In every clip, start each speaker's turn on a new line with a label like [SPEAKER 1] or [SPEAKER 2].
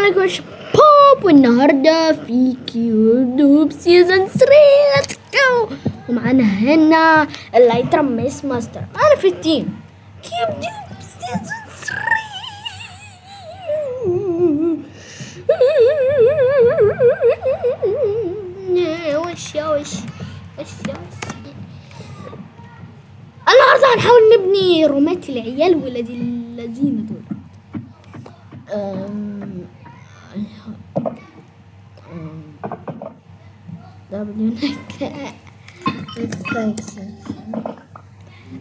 [SPEAKER 1] عليكم يا شباب، والنهاردة في كيوب سيزون 3. ليتس جو. ومعانا هنا اللي هيترمس ماستر معانا في التيم كيوب سيزون 3. وش النهاردة هنحاول نبني رومات العيال ولاد الذين دول.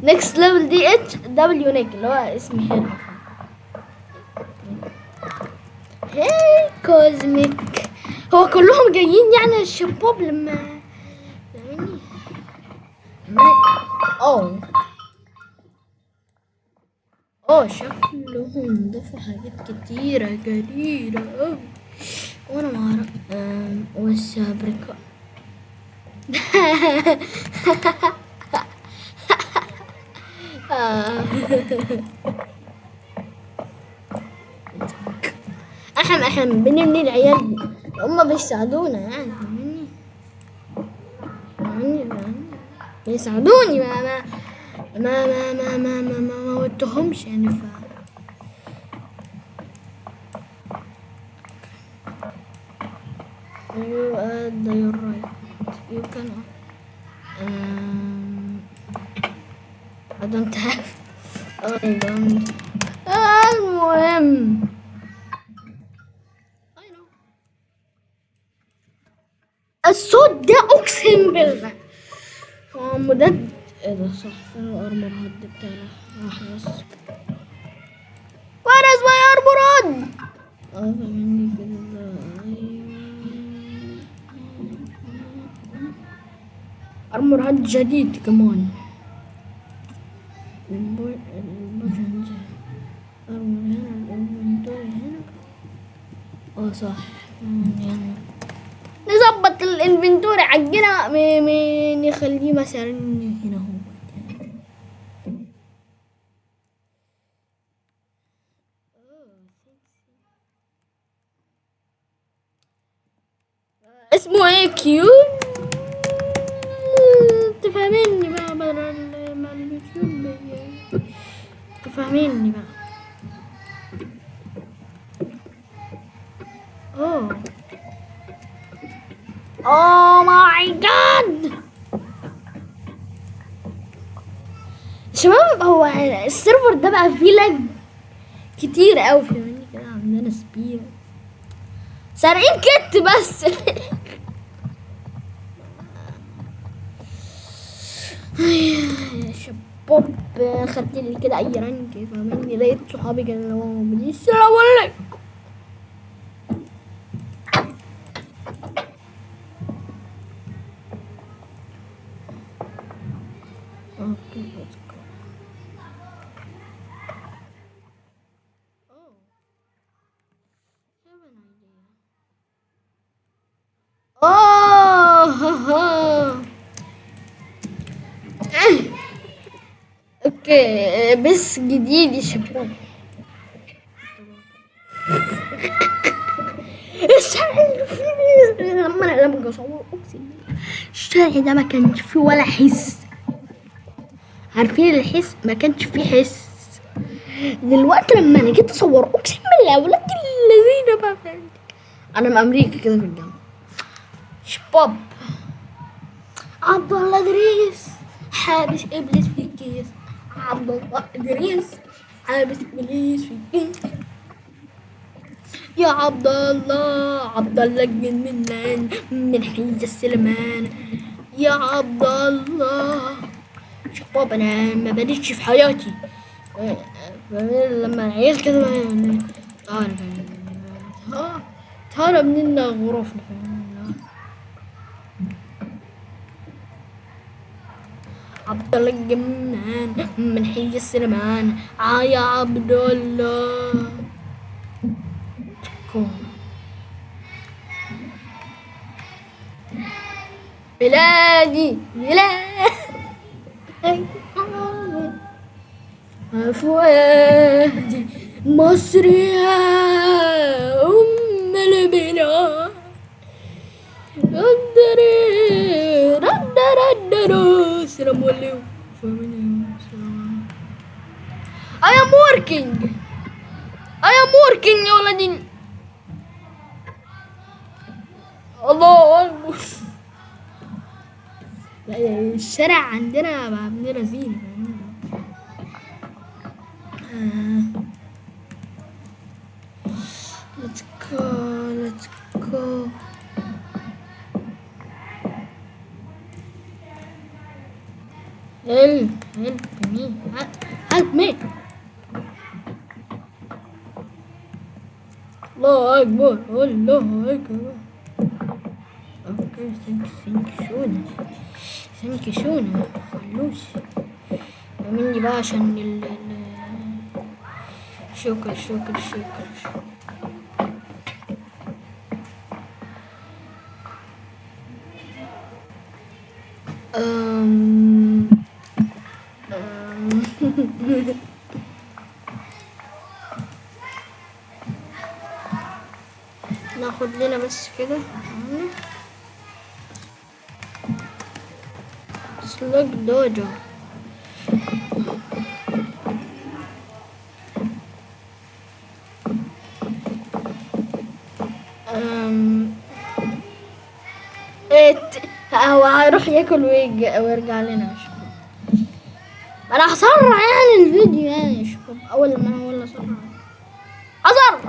[SPEAKER 1] next level دي اتش دبليو نيك اللي هو اسمي هنا. هاي كوزميك، هو كلهم جايين يعني الشباب لما شكلهم ضافوا حاجات كتيرة جديدة أوي وانا معرف والسابريكا. احنا بنبني العيال هما بيساعدونا يعني بيساعدوني ما ودتهمش يعني you add your right you can I don't have المهم الصوت ده اقسم بالله مدد. ايه ده صح، فين الارمر هد بتاعنا؟ راح بس where is my armor هد؟ فاهمني كده. ارمر هد جديد كمان. صح، نظبط الانفنتوري حقنا نخليه مثلا هنا هو اسمه ايه كيوب. تفهميني بقى برا مع اليوتيوب، تفهميني بقى. اوه ماي جاد شباب، هو السيرفر ده بقى فيه لاج كتير قوي. فاهمني كده، عندنا سبير سارقين كت بس. يا شباب خدت لي كده اي رانك. فاهمني لقيت صحابي كانوا موجودين. السلام عليكم. اوكي let's go. اوكي بس جديد يا شباب. الشارع لما اصور اقسم الشارع ده ما كانش فيه ولا حس. عارفين الحس؟ ما كانش فيه حس. دلوقتي لما انا جيت اصور اقسم بالله ولاد الذين بقى انا من امريكا كده في الجامعه. شباب عبد الله ادريس حابس ابليس في الكيس. عبد الله ادريس حابس ابليس في الكيس. يا عبد الله الجنان من حي السلمان. يا عبد الله. شباب انا ما بنيتش في حياتي. لما العيال كده تهرب مننا غرفنا. عبد الله الجنان من حي السلمان. يا عبد الله. بلادي فؤادي مصر يا وليو فاهمين. I am working. I am working يا ولدي. الله أكبر. لا الشارع عندنا بقى ابن لذين. Let's go. Let's go. Help me. Help me. الله أكبر. الله أكبر. اوكي ثانك يو سونا خلوش مني بقى عشان شكر. ناخد لنا بس كده سلوك دوجو. هو هيروح ياكل ويرجع لنا. انا هسرع يعني الفيديو يعني يا شباب. اول ما انا ولا اسرع اسرع.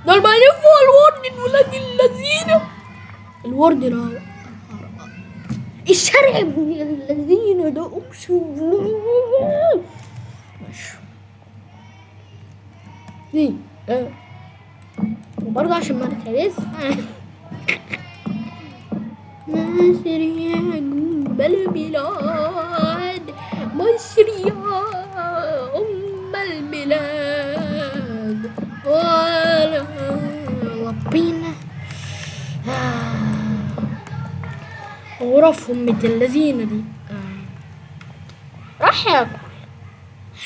[SPEAKER 1] دول ما ينفعوا الورد ولاد الذين. الورد ده الشارع ابن الذين ده اقسم بالله. ماشي وبرضه عشان ما نتحبس. مصر يا جنب البلاد، مصر يا أم البلاد ربنا غرف أمة الذين دي راح ياكل.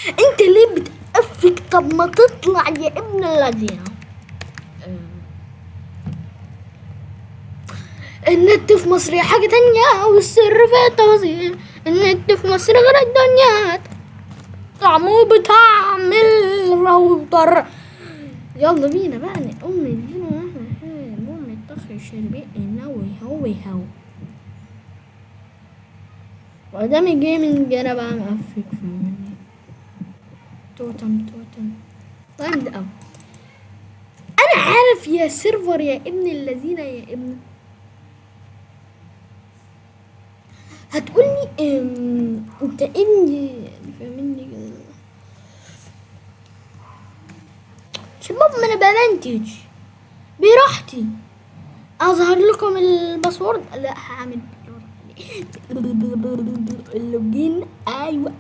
[SPEAKER 1] انت ليه بتقفك؟ طب ما تطلع يا ابن الذين. النت في مصر حاجة تانية والسر في التوزيع. النت في مصر غير الدنيا طعمه بطعم الروتر. يلا بينا بقى نقوم ندينا نقوم نطخ الشربيق نوي هو وقدامي جيمنج. انا بقى مقفك فاهمني. توتم طيب ده انا عارف يا سيرفر يا ابن الذين يا ابن. هتقولي انت ابني فاهمني شباب. ما انا بمنتج براحتي. اظهر لكم الباسورد. لا هعمل اللوجين. ايوه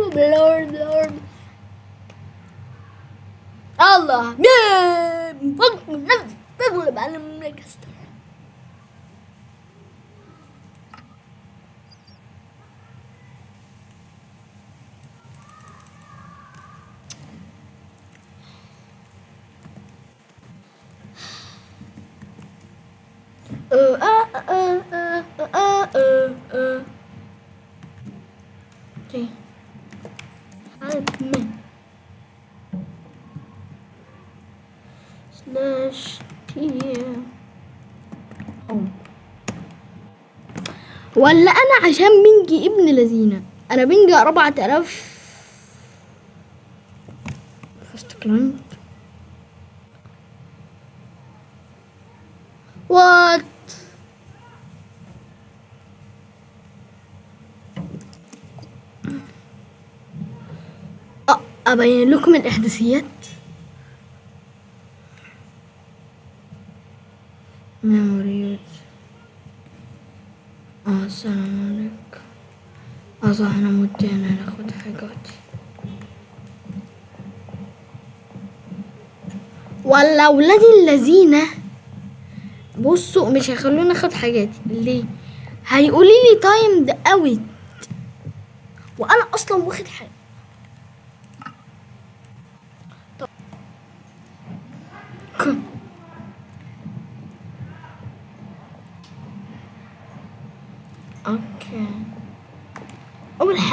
[SPEAKER 1] بلورد الله فوق نفسي بغلب على الملكستر. Okay. Help me. /t ولا انا عشان بنجي ابن لذينه. انا بنجي 4000 فست كلاينت. وات ابين لكم الاحداثيات. ميموريات. السلام عليكم. صح انا مت. انا ناخد حاجاتي ولا ولادي الذين. بصوا مش هيخلوني اخد حاجاتي. ليه؟ هيقولي لي تايم ده اوت وانا اصلا واخد حاجه.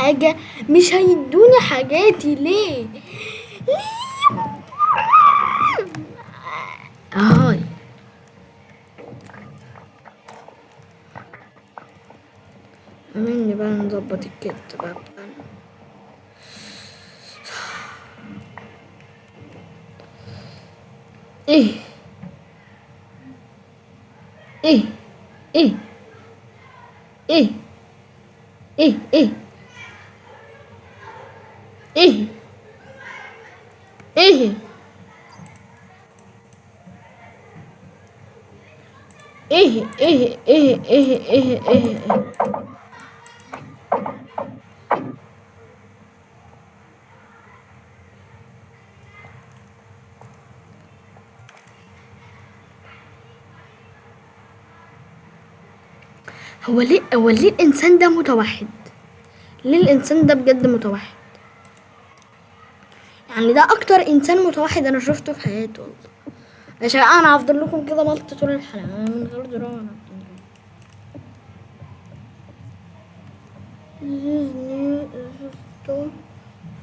[SPEAKER 1] حاجة مش هيدوني حاجاتي ليه؟ هاي مني بقى نظبط الكت بقى بتاعنا. ايه ايه ايه ايه ايه ايه ايه ايه ايه ايه ايه ايه ايه ايه هو ليه الانسان ده متوحد؟ ليه الانسان ده بجد متوحد؟ يعني ده اكتر انسان متوحد انا شفته في حياتي والله. عشان انا هفضل لكم كده ملط طول الحلقه من غير دراما. This new system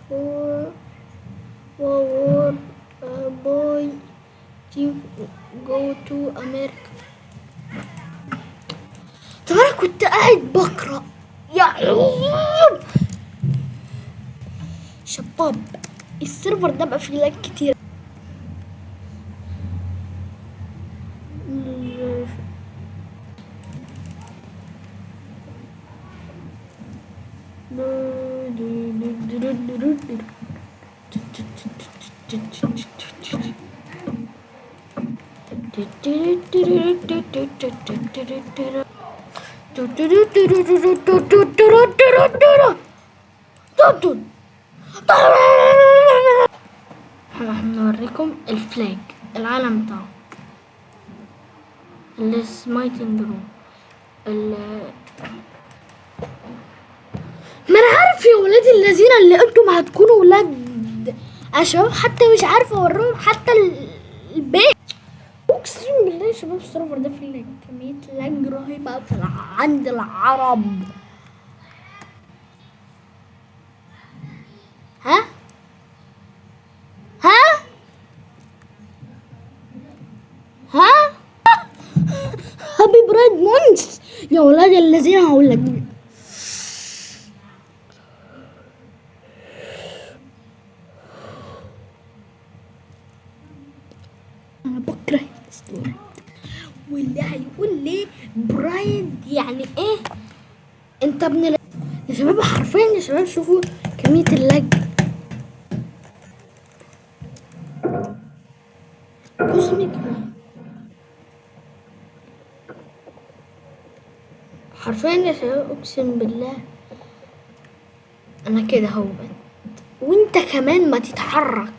[SPEAKER 1] for our boy to go to America. طب انا كنت قاعد بقرا يا عيب. شباب السيرفر ده بقى فيه لاج كتير. هنوريكم الفلاج العالم بتاعه السمايتنج روم. ما انا عارف يا ولاد الذين اللي انتم هتكونوا ولاد يا شباب، حتى مش عارفه اوريهم حتى البيت. اقسم بالله يا شباب السيرفر ده فيه كميه لاج رهيبه عند العرب. ها ها ها هابي برايد مونث يا ولاد الذين. هقول لك انا بكره الاسطوره، واللي هيقول لي برايد يعني ايه انت ابن يا شباب حرفيا يا شباب شوفوا كميه اللاج. كوزميك حرفيا يا شباب اقسم بالله انا كده اهو، وانت كمان ما تتحرك.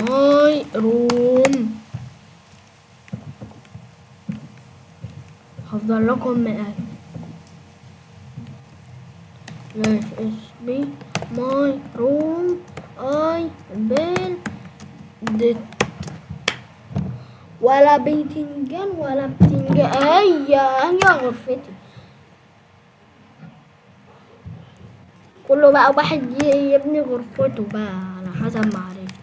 [SPEAKER 1] ماي روم هفضل لكم مقال لاش اس بي ماي روم اي بيل ديت ولا بتنجان ولا بتنجان. هي غرفتي كله بقى واحد يبني غرفته بقى على حسب ما عرفت.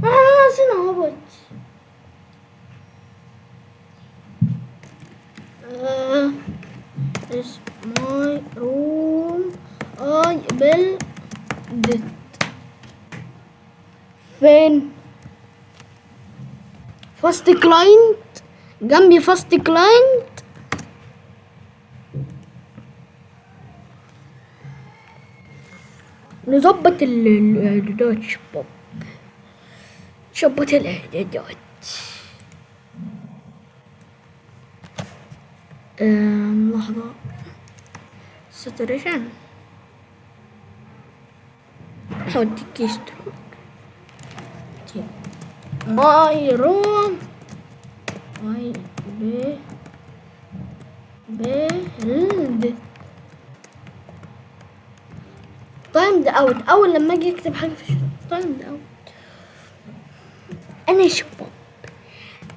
[SPEAKER 1] انا نسينا هبط. Is my room I built it. فين؟ فاست كلاينت جنبي فاست كلاينت. نظبط الاعدادات شباب، شبط الاعدادات. لحظة ساتوريشن حط كيستروك ماي روم ماي بيلد تايمد اوت. اول لما اجي اكتب حاجة في الشات تايمد اوت. انا شباب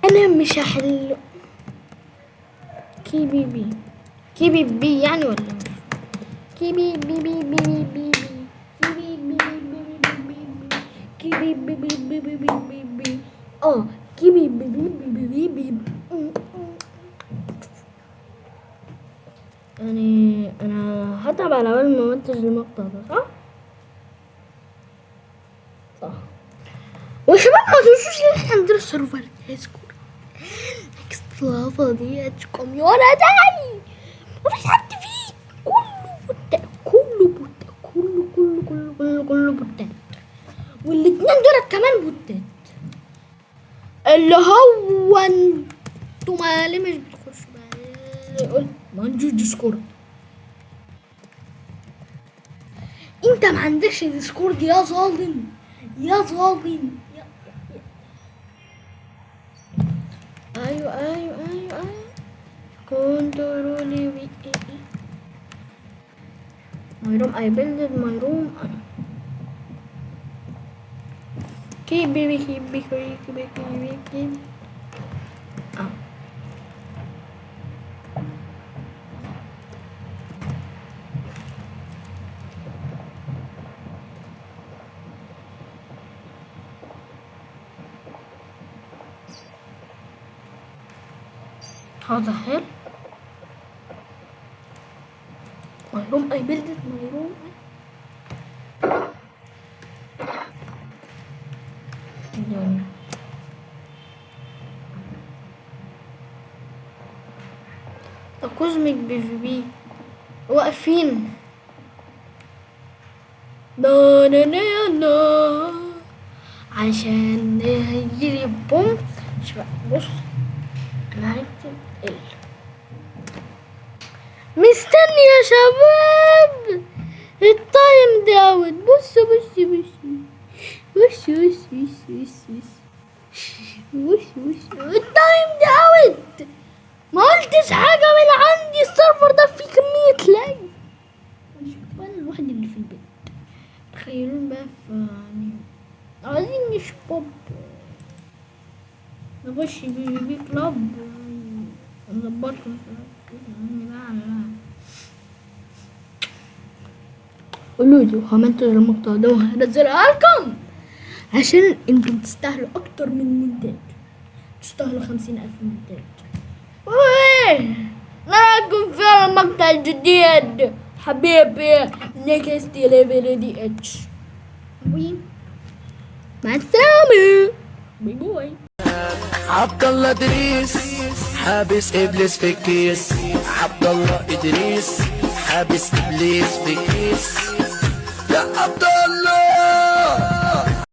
[SPEAKER 1] انا مش هحل. كي بي بي، كي بي بي يعني ولا مش؟ كي بي بي بي بي بي بي كي بي بي بي بي بي كي بي بي بي بي بي بي بي كي بي بي بي بي بي بي. يعني انا هتعب على بال ما انتج المقطع ده، صح؟ صح. وشباب ما تنسوش ان احنا عندنا سيرفر ديسكورد اكسترافا دي كوميونتي، مفيش حد فيه، كله بوتات، كله بوتات، كله بوتات، والاتنين دول كمان بوتات. اللي هو انتوا مالي مش بتخشوا بقى يقول ما عنديش ديسكورد. انت ما عندكش ديسكورد يا ظالم، يا ظالم. ايوه كنترولي بي my room. I built my room. Keep baby. هذا حلو. my room. I built my room. يعني كوزميك بي في بي واقفين. نا عشان هيجيلي بوم. بص انا هكتب مستني يا شباب التايم داون. بص التايم داون. ما قلتش حاجة من عندي، السيرفر ده فيه كمية لاج. انا الوحيد اللي في البيت. تخيلون بقى يعني عايزين مش بوب نخش بي كلاب نظبطكم. قولوا لي وهمنتج المقطع ده وهنزلها لكم عشان انتم تستاهلوا اكتر من مونتاج، تستاهلوا 50,000 مونتاج. نراكم في المقطع الجديد حبيبي نيكست ليفل دي اتش. مع السلامة، باي باي.
[SPEAKER 2] عبد الله ادريس حابس ابليس في الكيس، عبد الله ادريس حابس ابليس في الكيس، يا عبد الله.